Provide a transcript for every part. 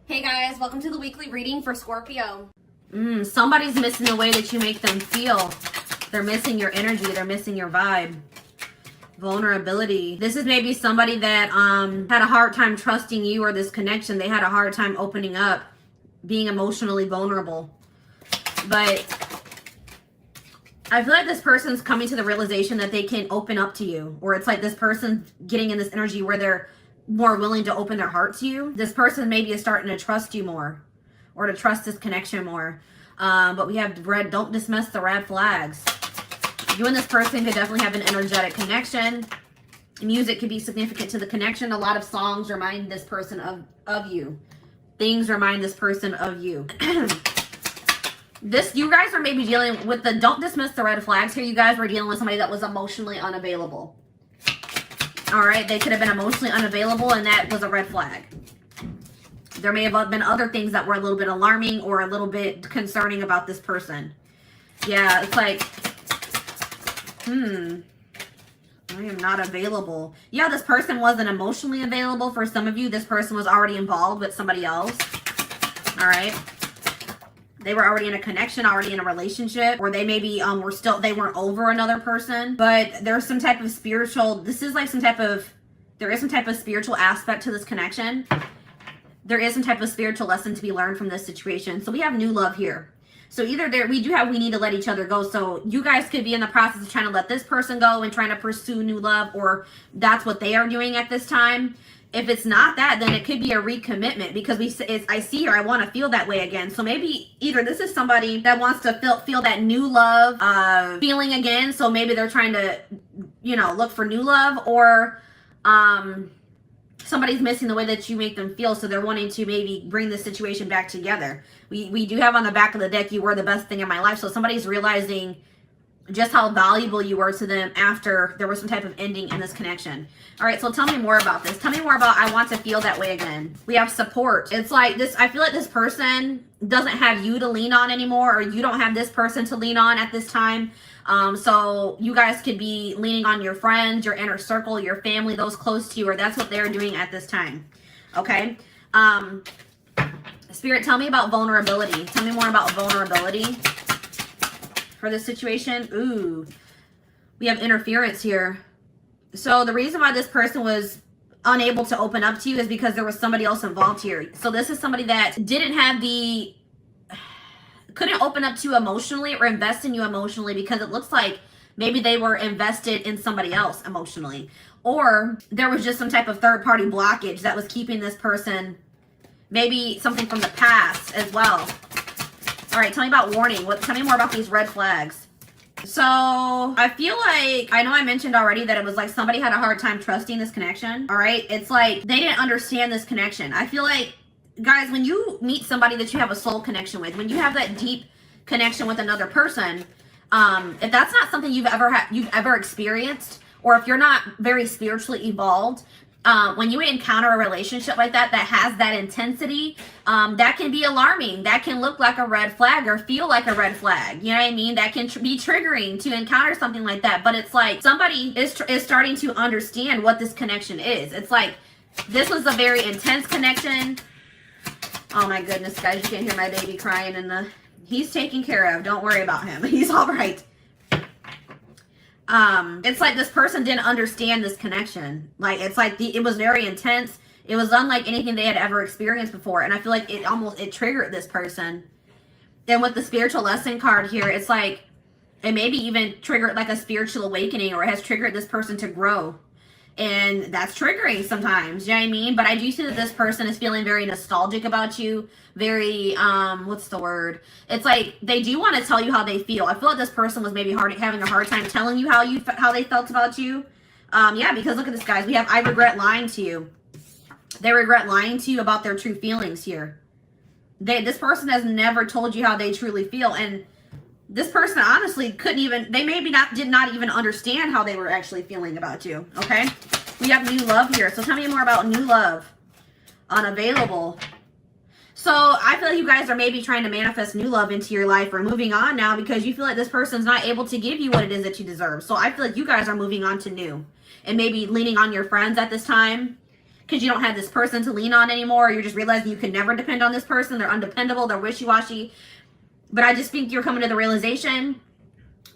Hey guys, welcome to the weekly reading for Scorpio. Somebody's missing the way that you make them feel. They're missing your energy. They're missing your vibe. Vulnerability. This is maybe somebody that had a hard time trusting you or this connection. They had a hard time opening up, being emotionally vulnerable. But I feel like this person's coming to the realization that they can open up to you. Or it's like this person's getting in this energy where they're more willing to open their heart to you. This person maybe is starting to trust you more, or to trust this connection more. But we have red. Don't dismiss the red flags. You and this person could definitely have an energetic connection. Music could be significant to the connection. A lot of songs remind this person of you. Things remind this person of you. You guys are maybe dealing with the, don't dismiss the red flags here. You guys were dealing with somebody that was emotionally unavailable. All right, they could have been emotionally unavailable, and that was a red flag. There may have been other things that were a little bit alarming or a little bit concerning about this person. Yeah, it's like, I am not available. Yeah, this person wasn't emotionally available for some of you. This person was already involved with somebody else. All right. They were already in a connection, already in a relationship, or they maybe they weren't over another person. But there's some type of spiritual, there is some type of spiritual aspect to this connection. There is some type of spiritual lesson to be learned from this situation. So we have new love here. So either we need to let each other go. So you guys could be in the process of trying to let this person go and trying to pursue new love, or that's what they are doing at this time. If it's not that, then it could be a recommitment, because I see her, I want to feel that way again. So maybe either this is somebody that wants to feel that new love feeling again. So maybe they're trying to, look for new love, or somebody's missing the way that you make them feel. So they're wanting to maybe bring the situation back together. We do have on the back of the deck, you were the best thing in my life. So somebody's realizing just how valuable you were to them after there was some type of ending in this connection. All right, so tell me more about this. Tell me more about I want to feel that way again. We have support. It's like this, I feel like this person doesn't have you to lean on anymore, or you don't have this person to lean on at this time. So you guys could be leaning on your friends, your inner circle, your family, those close to you, or that's what they're doing at this time. Okay. Spirit, tell me about vulnerability. Tell me more about vulnerability for this situation. Ooh, we have interference here. So the reason why this person was unable to open up to you is because there was somebody else involved here. So this is somebody that couldn't open up to you emotionally or invest in you emotionally, because it looks like maybe they were invested in somebody else emotionally, or there was just some type of third party blockage that was keeping this person, maybe something from the past as well. All right, tell me about warning. Tell me more about these red flags. So I feel like, I know I mentioned already that it was like somebody had a hard time trusting this connection. All right, it's like they didn't understand this connection. I feel like, guys, when you meet somebody that you have a soul connection with, when you have that deep connection with another person, if that's not something you've ever experienced, or if you're not very spiritually evolved, when you encounter a relationship like that has that intensity, that can be alarming. That can look like a red flag or feel like a red flag. You know what I mean? That can be triggering to encounter something like that. But it's like somebody is starting to understand what this connection is. It's like this was a very intense connection. Oh my goodness, guys, you can't hear my baby crying, he's taken care of. Don't worry about him. He's all right. It's like this person didn't understand this connection. Like, it's like it was very intense. It was unlike anything they had ever experienced before. And I feel like it triggered this person. And with the spiritual lesson card here, it's like it maybe even triggered like a spiritual awakening, or it has triggered this person to grow. And that's triggering sometimes, you know what I mean? But I do see that this person is feeling very nostalgic about you. Very, what's the word? It's like they do want to tell you how they feel. I feel like this person was maybe having a hard time telling you how they felt about you. Yeah, because look at this, guys. We have I regret lying to you. They regret lying to you about their true feelings here. This person has never told you how they truly feel. And this person honestly did not even understand how they were actually feeling about you. Okay, we have new love here. So tell me more about new love. Unavailable. So I feel like you guys are maybe trying to manifest new love into your life, or moving on now, because you feel like this person's not able to give you what it is that you deserve. So I feel like you guys are moving on to new, and maybe leaning on your friends at this time. because you don't have this person to lean on anymore. Or you're just realizing you can never depend on this person. They're undependable. They're wishy-washy. But I just think you're coming to the realization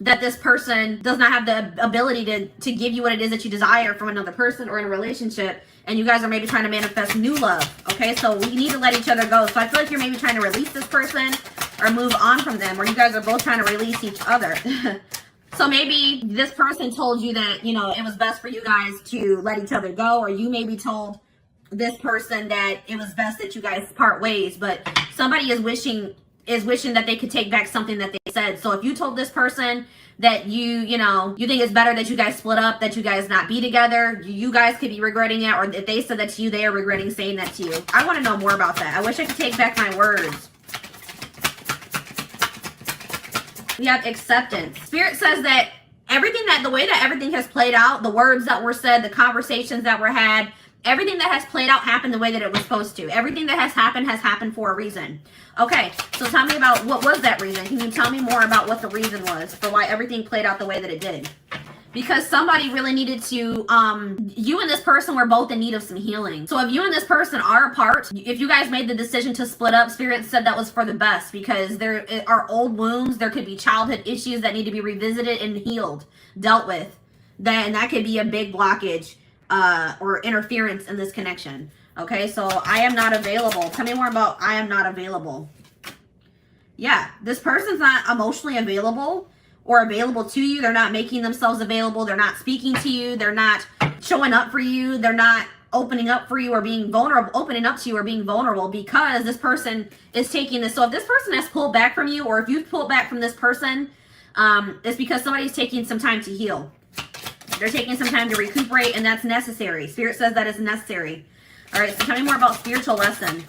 that this person does not have the ability to give you what it is that you desire from another person or in a relationship. And you guys are maybe trying to manifest new love. Okay, so we need to let each other go. So I feel like you're maybe trying to release this person or move on from them, or you guys are both trying to release each other. So maybe this person told you that, you know, it was best for you guys to let each other go, or you maybe told this person that it was best that you guys part ways. But somebody is wishing that they could take back something that they said. So if you told this person that you think it's better that you guys split up, that you guys not be together, you guys could be regretting it, or if they said that to you, they are regretting saying that to you. I want to know more about that. I wish I could take back my words. We have acceptance. Spirit says that the way that everything has played out, the words that were said, the conversations that were had, everything that has played out happened the way that it was supposed to. Everything that has happened for a reason. Okay, so tell me about what was that reason. Can you tell me more about what the reason was for why everything played out the way that it did? Because somebody really needed to, you and this person were both in need of some healing. So if you and this person are apart, if you guys made the decision to split up, Spirit said that was for the best, because there are old wounds. There could be childhood issues that need to be revisited and healed, dealt with. And that could be a big blockage or interference in this connection. Okay, so I am not available. Tell me more about I am not available. Yeah, this person's not emotionally available or available to you. They're not making themselves available. They're not speaking to you. They're not showing up for you. They're not opening up for you or being vulnerable, opening up to you or being vulnerable, because this person is taking this. So if this person has pulled back from you, or if you've pulled back from this person, it's because somebody's taking some time to heal. They're taking some time to recuperate, and that's necessary. Spirit says that is necessary. All right, so tell me more about spiritual lesson.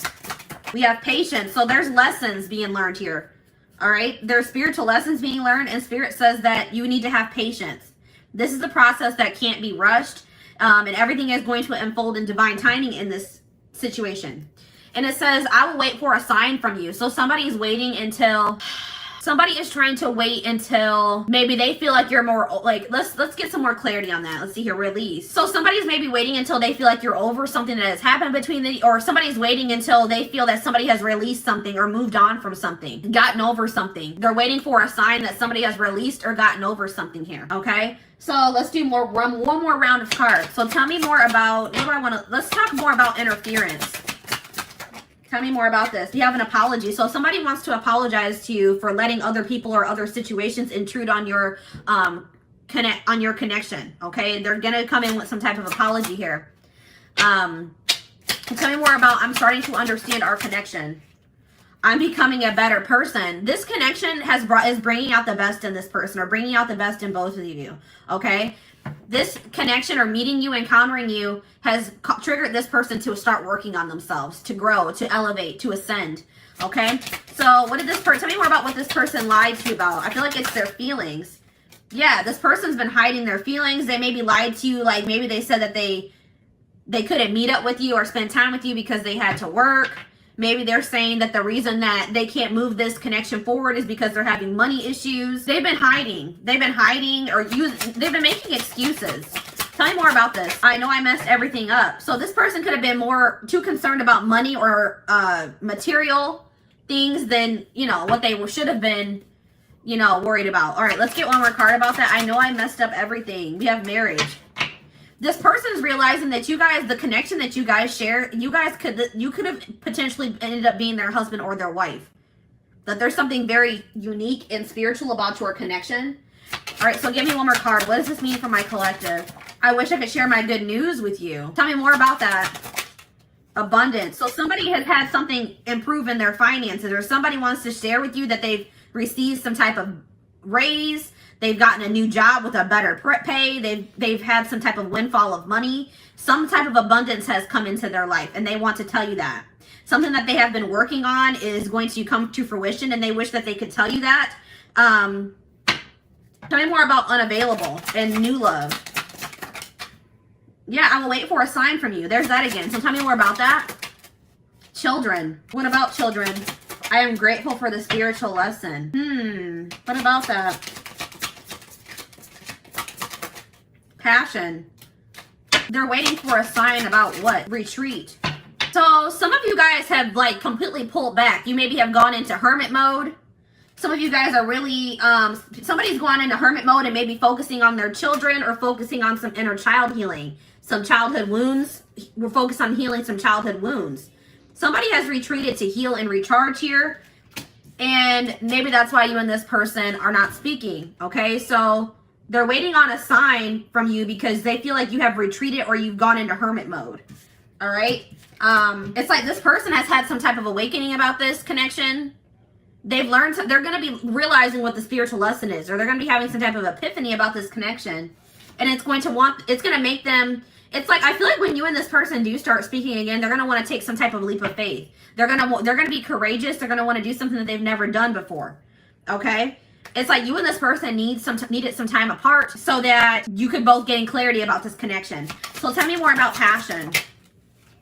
We have patience. So there's lessons being learned here. All right, there's spiritual lessons being learned, and Spirit says that you need to have patience. This is a process that can't be rushed, and everything is going to unfold in divine timing in this situation. And it says, I will wait for a sign from you. So somebody is waiting until... Somebody is trying to wait until maybe they feel like you're more, like, let's get some more clarity on that. Let's see here, release. So somebody's maybe waiting until they feel like you're over something that has happened between or somebody's waiting until they feel that somebody has released something or moved on from something, gotten over something. They're waiting for a sign that somebody has released or gotten over something here, okay? So let's do one more round of cards. So tell me more about, let's talk more about interference. Tell me more about this. You have an apology. So somebody wants to apologize to you for letting other people or other situations intrude on your connection. Okay, they're gonna come in with some type of apology here. Tell me more about, I'm starting to understand our connection. I'm becoming a better person. This connection is bringing out the best in this person, or bringing out the best in both of you. Okay. This connection or meeting you, encountering you, has triggered this person to start working on themselves, to grow, to elevate, to ascend. Okay? So what did this person, tell me more about what this person lied to you about. I feel like it's their feelings. Yeah, this person's been hiding their feelings. They maybe lied to you, like maybe they said that they couldn't meet up with you or spend time with you because they had to work. Maybe they're saying that the reason that they can't move this connection forward is because they're having money issues. They've been hiding. They've been hiding they've been making excuses. Tell me more about this. I know I messed everything up. So this person could have been too concerned about money or material things than, what they should have been, worried about. All right, let's get one more card about that. I know I messed up everything. We have marriage. This person's realizing that you guys, the connection that you guys share, you could have potentially ended up being their husband or their wife. That there's something very unique and spiritual about your connection. All right, so give me one more card. What does this mean for my collective? I wish I could share my good news with you. Tell me more about that. Abundance. So somebody has had something improve in their finances, or somebody wants to share with you that they've received some type of raise. They've gotten a new job with a better pay. They've had some type of windfall of money. Some type of abundance has come into their life, and they want to tell you that. Something that they have been working on is going to come to fruition, and they wish that they could tell you that. Tell me more about unavailable and new love. Yeah, I will wait for a sign from you. There's that again. So tell me more about that. Children. What about children? I am grateful for the spiritual lesson. What about that? Passion. They're waiting for a sign about what? Retreat. So some of you guys have like completely pulled back. You maybe have gone into hermit mode. Some of you guys are really, somebody's gone into hermit mode and maybe focusing on their children or focusing on some inner child healing, some childhood wounds. We're focused on healing some childhood wounds. Somebody has retreated to heal and recharge here. And maybe that's why you and this person are not speaking. Okay, so they're waiting on a sign from you because they feel like you have retreated or you've gone into hermit mode. All right. It's like this person has had some type of awakening about this connection. They've learned, they're going to be realizing what the spiritual lesson is, or they're going to be having some type of epiphany about this connection. And it's going to make them, it's like, I feel like when you and this person do start speaking again, they're going to want to take some type of leap of faith. They're going to be courageous. They're going to want to do something that they've never done before. Okay. It's like you and this person needed some time apart so that you could both gain clarity about this connection. So tell me more about passion.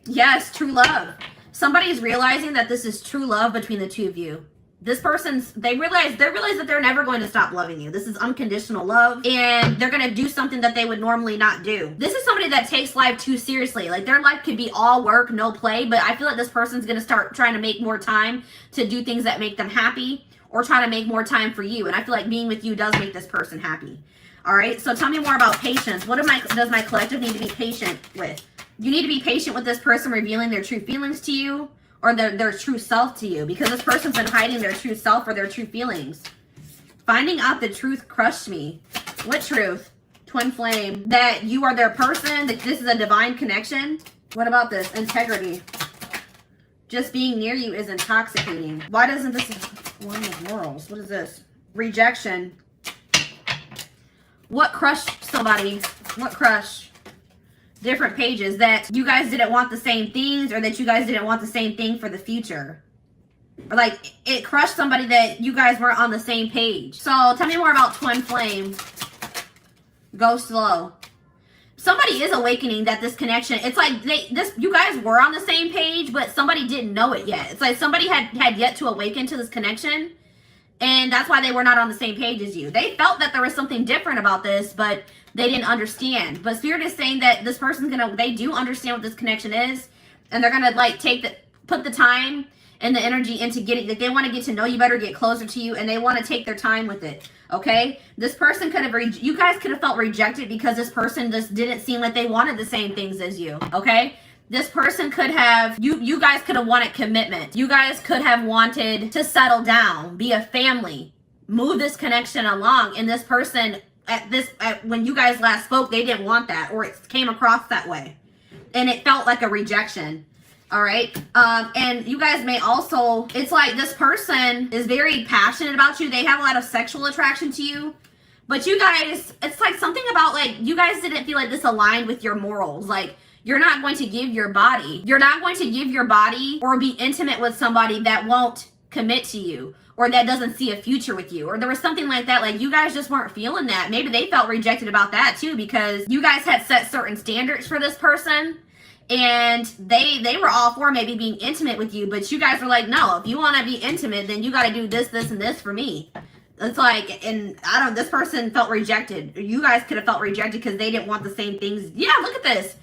Yes, true love. Somebody's realizing that this is true love between the two of you. This person's, they realize that they're never going to stop loving you. This is unconditional love, and they're going to do something that they would normally not do. This is somebody that takes life too seriously. Like their life could be all work, no play, but I feel like this person's going to start trying to make more time to do things that make them happy, or try to make more time for you. And I feel like being with you does make this person happy. All right. So tell me more about patience. What does my collective need to be patient with? You need to be patient with this person revealing their true feelings to you, or their true self to you, because this person's been hiding their true self or their true feelings. Finding out the truth crushed me. What truth? Twin flame. That you are their person, that this is a divine connection. What about this? Integrity. Just being near you is intoxicating. Why doesn't this... One of morals. What is this? Rejection. What crushed somebody? What crushed? Different pages. That you guys didn't want the same things, or that you guys didn't want the same thing for the future. Or like it crushed somebody that you guys weren't on the same page. So tell me more about twin flame. Go slow. Somebody is awakening that this connection, it's like you guys were on the same page, but somebody didn't know it yet. It's like somebody had yet to awaken to this connection, and that's why they were not on the same page as you. They felt that there was something different about this, but they didn't understand. But Spirit is saying that this person's they do understand what this connection is, and they're gonna like put the time and the energy into getting, like they want to get to know you better, get closer to you, and they want to take their time with it. Okay, this person could have you guys could have felt rejected because this person just didn't seem like they wanted the same things as you. Okay, this person could have you guys could have wanted commitment. You guys could have wanted to settle down, be a family, move this connection along, and this person when you guys last spoke, they didn't want that, or it came across that way, and it felt like a rejection. All right. And you guys may also, it's like this person is very passionate about you. They have a lot of sexual attraction to you, but you guys, it's like something about like, you guys didn't feel like this aligned with your morals. Like you're not going to give your body or be intimate with somebody that won't commit to you, or that doesn't see a future with you, or there was something like that. Like you guys just weren't feeling that. Maybe they felt rejected about that too, because you guys had set certain standards for this person. And they were all for maybe being intimate with you, but you guys were like, no, if you want to be intimate, then you got to do this, this, and this for me. It's like, and this person felt rejected. You guys could have felt rejected because they didn't want the same things. Yeah, look at this.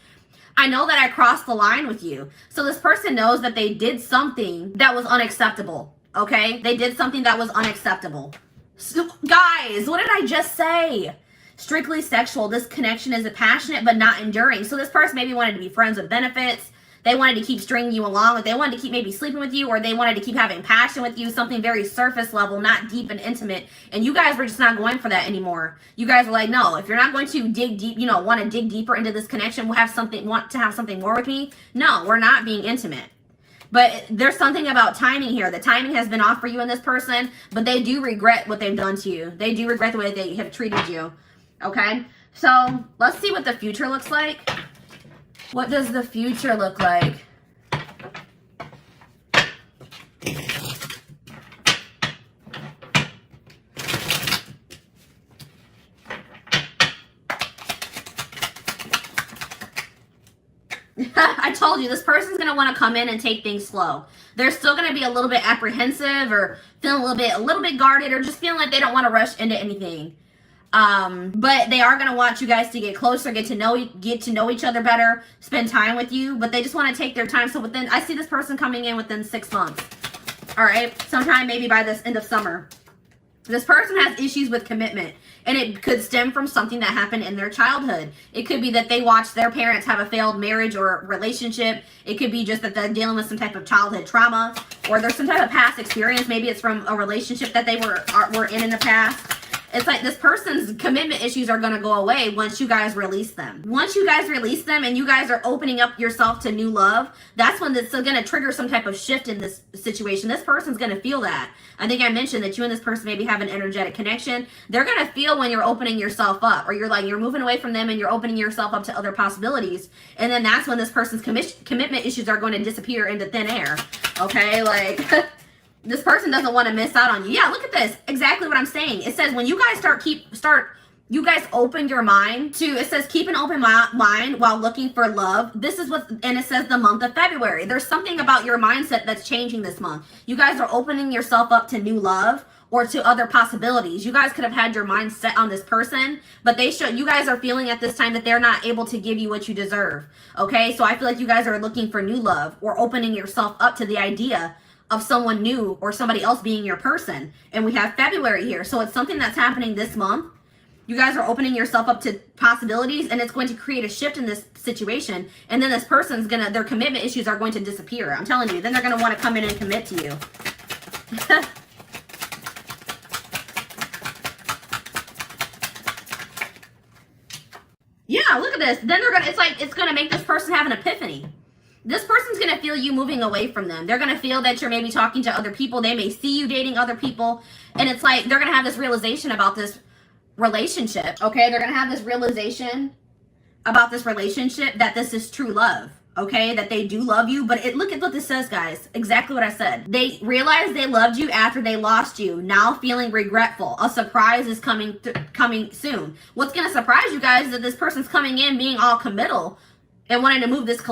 I know that I crossed the line with you. So this person knows that they did something that was unacceptable. Okay? They did something that was unacceptable. So, guys, what did I just say? Strictly sexual. This connection is passionate but not enduring. So this person maybe wanted to be friends with benefits. They wanted to keep stringing you along. They wanted to keep maybe sleeping with you, or they wanted to keep having passion with you, something very surface level, not deep and intimate. And you guys were just not going for that anymore. You guys were like, no, if you're not going to dig deep, want to dig deeper into this connection, want to have something more with me. No, we're not being intimate. But there's something about timing here. The timing has been off for you and this person, but they do regret what they've done to you. They do regret the way they have treated you. Okay, so let's see what the future looks like. What does the future look like? I told you, this person's going to want to come in and take things slow. They're still going to be a little bit apprehensive, or feeling a little bit guarded, or just feeling like they don't want to rush into anything. But they are going to want you guys to get closer, get to know each other better, spend time with you, but they just want to take their time. So within, I see this person coming in within 6 months. All right, sometime maybe by this end of summer. This person has issues with commitment, and it could stem from something that happened in their childhood. It could be that they watched their parents have a failed marriage or relationship. It could be just that they're dealing with some type of childhood trauma, or there's some type of past experience. Maybe it's from a relationship that they were in the past. It's like this person's commitment issues are going to go away once you guys release them. Once you guys release them and you guys are opening up yourself to new love, that's when it's going to trigger some type of shift in this situation. This person's going to feel that. I think I mentioned that you and this person maybe have an energetic connection. They're going to feel when you're opening yourself up, or you're moving away from them and you're opening yourself up to other possibilities. And then that's when this person's commitment issues are going to disappear into thin air. Okay, like... This person doesn't want to miss out on you. Yeah, look at this. Exactly what I'm saying. It says when you guys you guys open your mind to, it says keep an open mind while looking for love. This is what, and it says the month of February. There's something about your mindset that's changing this month. You guys are opening yourself up to new love or to other possibilities. You guys could have had your mind set on this person, but you guys are feeling at this time that they're not able to give you what you deserve. Okay, so I feel like you guys are looking for new love or opening yourself up to the idea of someone new or somebody else being your person. And we have February here. So it's something that's happening this month. You guys are opening yourself up to possibilities, and it's going to create a shift in this situation. And then this person's their commitment issues are going to disappear. I'm telling you, then they're going to want to come in and commit to you. Yeah, look at this. Then it's going to make this person have an epiphany. This person's going to feel you moving away from them. They're going to feel that you're maybe talking to other people. They may see you dating other people. And it's like they're going to have this realization about this relationship. Okay, they're going to have this realization about this relationship that this is true love. Okay, that they do love you. But look at what this says, guys. Exactly what I said. They realized they loved you after they lost you. Now feeling regretful. A surprise is coming soon. What's going to surprise you guys is that this person's coming in being all committal and wanting to move this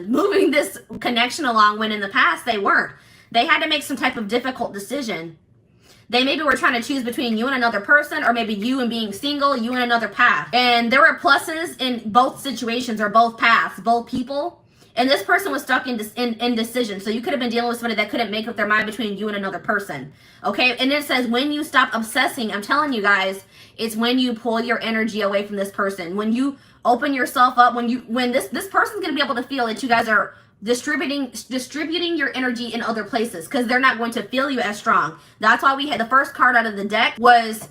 moving this connection along when in the past they weren't. They had to make some type of difficult decision. They maybe were trying to choose between you and another person, or maybe you and being single, you and another path. And there were pluses in both situations, or both paths, both people. And this person was stuck in indecision. So you could have been dealing with somebody that couldn't make up their mind between you and another person. Okay, and it says when you stop obsessing, I'm telling you guys, it's when you pull your energy away from this person. When you open yourself up, when this person's gonna be able to feel that you guys are distributing your energy in other places, because they're not going to feel you as strong. That's why we had the first card out of the deck was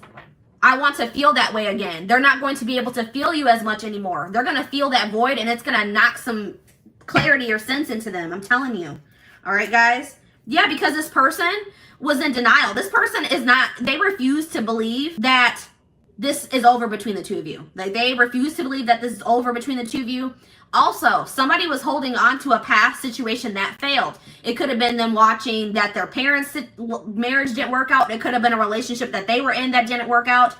I want to feel that way again. They're not going to be able to feel you as much anymore. They're going to feel that void, and it's going to knock some clarity or sense into them. I'm telling you. All right, guys? Yeah, because this person was in denial. This person they refuse to believe that this is over between the two of you. Like, they refuse to believe that this is over between the two of you. Also, somebody was holding on to a past situation that failed. It could have been them watching that their parents' marriage didn't work out. It could have been a relationship that they were in that didn't work out.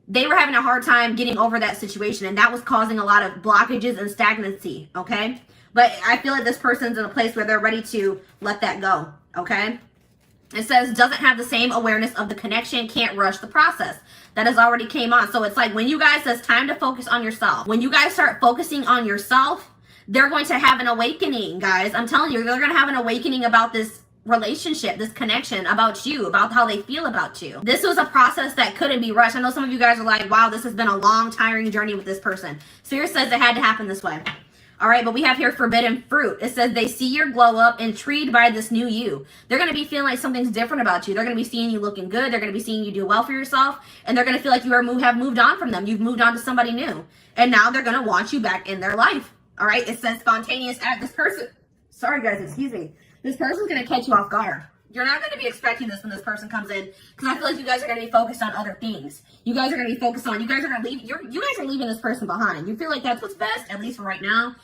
They were having a hard time getting over that situation, and that was causing a lot of blockages and stagnancy, okay? But I feel like this person's in a place where they're ready to let that go, okay? It says, doesn't have the same awareness of the connection, can't rush the process. That has already came on. So it's like when you guys, it's time to focus on yourself. When you guys start focusing on yourself, they're going to have an awakening, guys. I'm telling you, they're going to have an awakening about this relationship, this connection, about you, about how they feel about you. This was a process that couldn't be rushed. I know some of you guys are like, wow, this has been a long, tiring journey with this person. Spirit says it had to happen this way. All right, but we have here forbidden fruit. It says they see your glow up, intrigued by this new you. They're going to be feeling like something's different about you. They're going to be seeing you looking good. They're going to be seeing you do well for yourself. And they're going to feel like you have moved on from them. You've moved on to somebody new. And now they're going to want you back in their life. All right, it says spontaneous act. This person, sorry guys, excuse me. This person's going to catch you off guard. You're not going to be expecting this when this person comes in, because I feel like you guys are going to be focused on other things. You guys are going to be focused on, you guys are going to leave, you guys are leaving this person behind. You feel like that's what's best, at least for right now.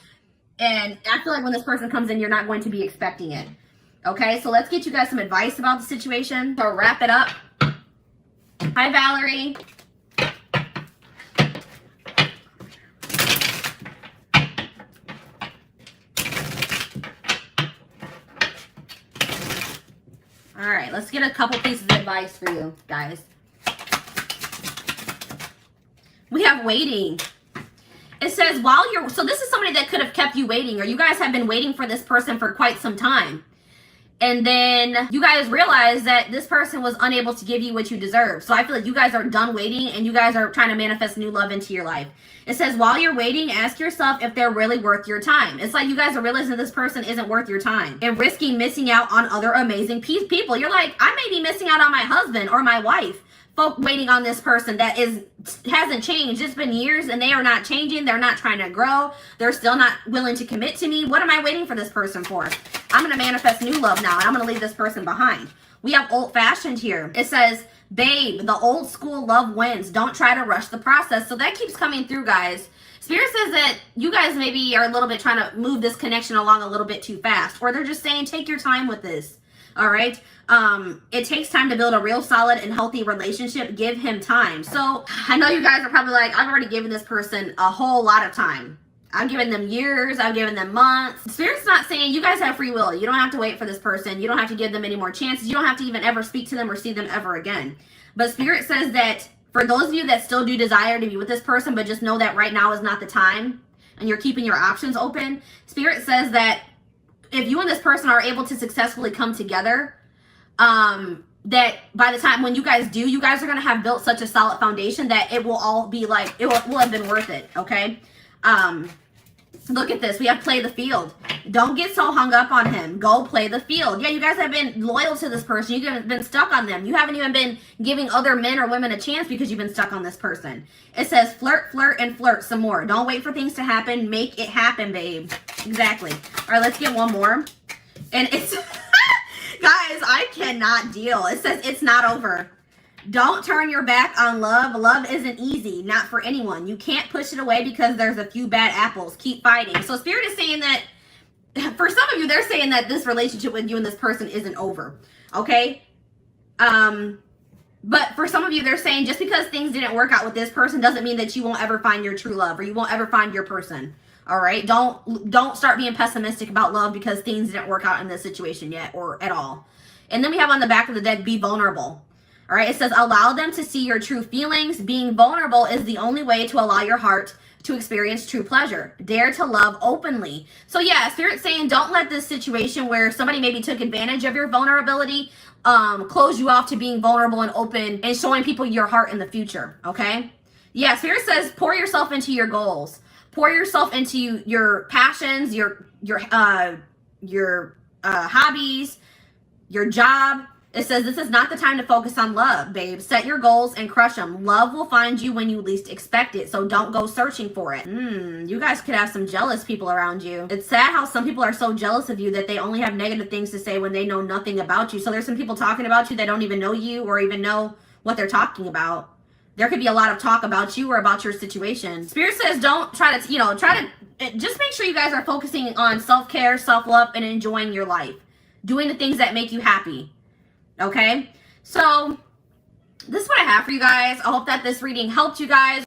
And I feel like when this person comes in, you're not going to be expecting it. Okay, so let's get you guys some advice about the situation. So wrap it up. Hi, Valerie. All right, let's get a couple pieces of advice for you guys. We have waiting. It says so this is somebody that could have kept you waiting, or you guys have been waiting for this person for quite some time. And then you guys realize that this person was unable to give you what you deserve. So I feel like you guys are done waiting and you guys are trying to manifest new love into your life. It says, while you're waiting, ask yourself if they're really worth your time. It's like you guys are realizing this person isn't worth your time and risking missing out on other amazing people. You're like, I may be missing out on my husband or my wife. Folk waiting on this person that hasn't changed. It's been years and they are not changing. They're not trying to grow. They're still not willing to commit to me. What am I waiting for this person for? I'm going to manifest new love now and I'm going to leave this person behind. We have old-fashioned here. It says, babe, the old school love wins. Don't try to rush the process. So that keeps coming through, guys. Spirit says that you guys maybe are a little bit trying to move this connection along a little bit too fast. Or they're just saying, take your time with this. All right. It takes time to build a real solid and healthy relationship. Give him time. So I know you guys are probably like, I've already given this person a whole lot of time. I've given them years. I've given them months. Spirit's not saying you guys have free will. You don't have to wait for this person. You don't have to give them any more chances. You don't have to even ever speak to them or see them ever again. But Spirit says that for those of you that still do desire to be with this person, but just know that right now is not the time and you're keeping your options open, Spirit says that if you and this person are able to successfully come together, that by the time when you guys do, you guys are going to have built such a solid foundation that it will all be like, it will have been worth it. Okay. Look at this. We have play the field. Don't get so hung up on him. Go play the field. Yeah, you guys have been loyal to this person. You've been stuck on them. You haven't even been giving other men or women a chance because you've been stuck on this person. It says flirt, flirt, and flirt some more. Don't wait for things to happen. Make it happen, babe. Exactly. All right, let's get one more. And it's, guys, I cannot deal. It says it's not over. Don't turn your back on love. Love isn't easy, not for anyone. You can't push it away because there's a few bad apples. Keep fighting. So Spirit is saying that, for some of you, they're saying that this relationship with you and this person isn't over. Okay? But for some of you, they're saying just because things didn't work out with this person doesn't mean that you won't ever find your true love or you won't ever find your person. All right? Don't start being pessimistic about love because things didn't work out in this situation yet or at all. And then we have on the back of the deck, be vulnerable. All right, it says, allow them to see your true feelings. Being vulnerable is the only way to allow your heart to experience true pleasure. Dare to love openly. So yeah, Spirit's saying don't let this situation where somebody maybe took advantage of your vulnerability close you off to being vulnerable and open and showing people your heart in the future, okay? Yeah, Spirit says pour yourself into your goals. Pour yourself into your passions, your hobbies, your job. It says this is not the time to focus on love, babe. Set your goals and crush them. Love will find you when you least expect it, so don't go searching for it. You guys could have some jealous people around you. It's sad how some people are so jealous of you that they only have negative things to say when they know nothing about you. So there's some people talking about you that don't even know you or even know what they're talking about. There could be a lot of talk about you or about your situation. Spirit says don't try to, just make sure you guys are focusing on self-care, self-love, and enjoying your life. Doing the things that make you happy. Okay, so this is what I have for you guys. I hope that this reading helped you guys.